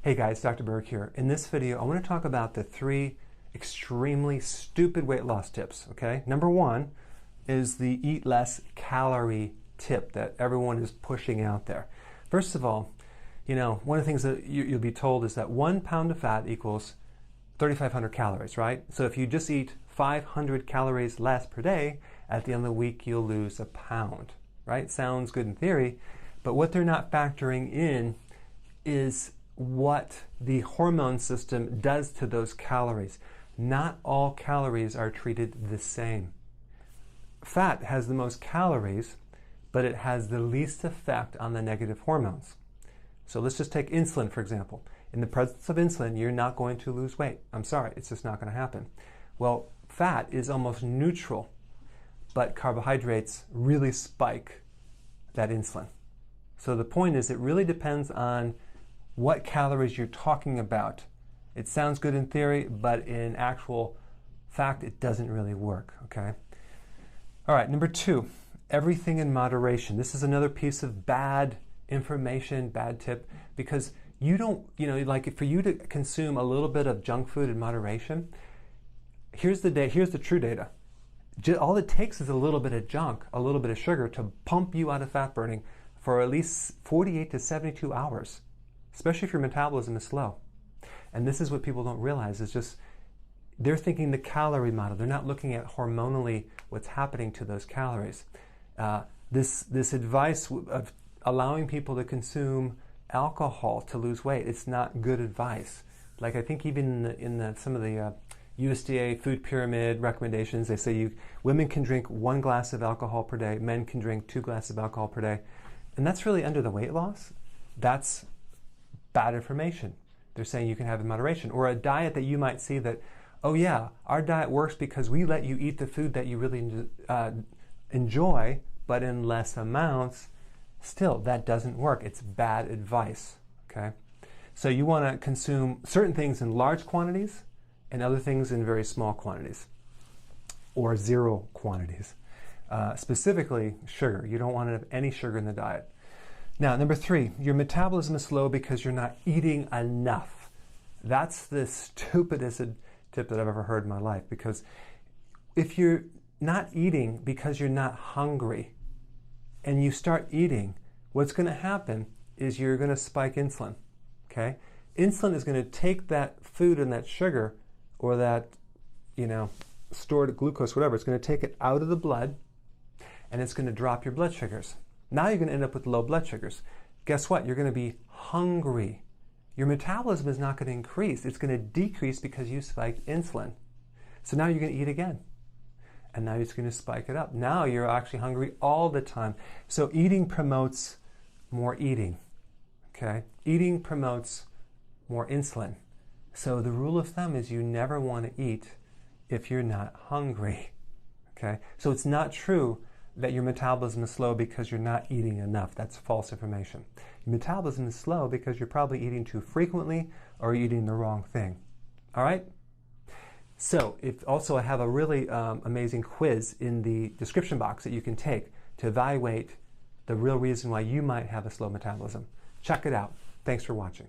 Hey guys, Dr. Berg here. In this video, I want to talk about the 3 extremely stupid weight loss tips, okay? Number 1 is the eat less calorie tip that everyone is pushing out there. First of all, one of the things that you'll be told is that 1 pound of fat equals 3,500 calories, right? So if you just eat 500 calories less per day, at the end of the week, you'll lose a pound, right? Sounds good in theory, but what they're not factoring in is what the hormone system does to those calories. Not all calories are treated the same. Fat has the most calories, but it has the least effect on the negative hormones. So let's just take insulin, for example. In the presence of insulin, you're not going to lose weight. I'm sorry, it's just not going to happen. Well, fat is almost neutral, but carbohydrates really spike that insulin. So the point is, it really depends on what calories you're talking about. It sounds good in theory, but in actual fact, it doesn't really work, okay? All right, number 2, everything in moderation. This is another piece of bad information, bad tip, because you don't, like for you to consume a little bit of junk food in moderation, here's the true data. All it takes is a little bit of junk, a little bit of sugar to pump you out of fat burning for at least 48 to 72 hours. Especially if your metabolism is slow. And this is what people don't realize, is just they're thinking the calorie model. They're not looking at hormonally what's happening to those calories. This advice of allowing people to consume alcohol to lose weight, it's not good advice. Like I think even in some of the USDA food pyramid recommendations, they say women can drink 1 glass of alcohol per day, men can drink 2 glasses of alcohol per day. And that's really under the weight loss. That's bad information. They're saying you can have in moderation. Or a diet that you might see that, oh yeah, our diet works because we let you eat the food that you really enjoy, but in less amounts. Still, that doesn't work. It's bad advice, okay? So you want to consume certain things in large quantities and other things in very small quantities or 0 quantities. Specifically, sugar. You don't want to have any sugar in the diet. Now, number 3, your metabolism is slow because you're not eating enough. That's the stupidest tip that I've ever heard in my life, because if you're not eating because you're not hungry and you start eating, what's going to happen is you're going to spike insulin, okay? Insulin is going to take that food and that sugar or that, stored glucose, whatever, it's going to take it out of the blood and it's going to drop your blood sugars. Now you're going to end up with low blood sugars. Guess what? You're going to be hungry. Your metabolism is not going to increase. It's going to decrease because you spiked insulin. So now you're going to eat again. And now it's going to spike it up. Now you're actually hungry all the time. So eating promotes more eating. Okay? Eating promotes more insulin. So the rule of thumb is you never want to eat if you're not hungry. Okay? So it's not true that your metabolism is slow because you're not eating enough. That's false information. Your metabolism is slow because you're probably eating too frequently or eating the wrong thing. All right? So, I have a really amazing quiz in the description box that you can take to evaluate the real reason why you might have a slow metabolism. Check it out. Thanks for watching.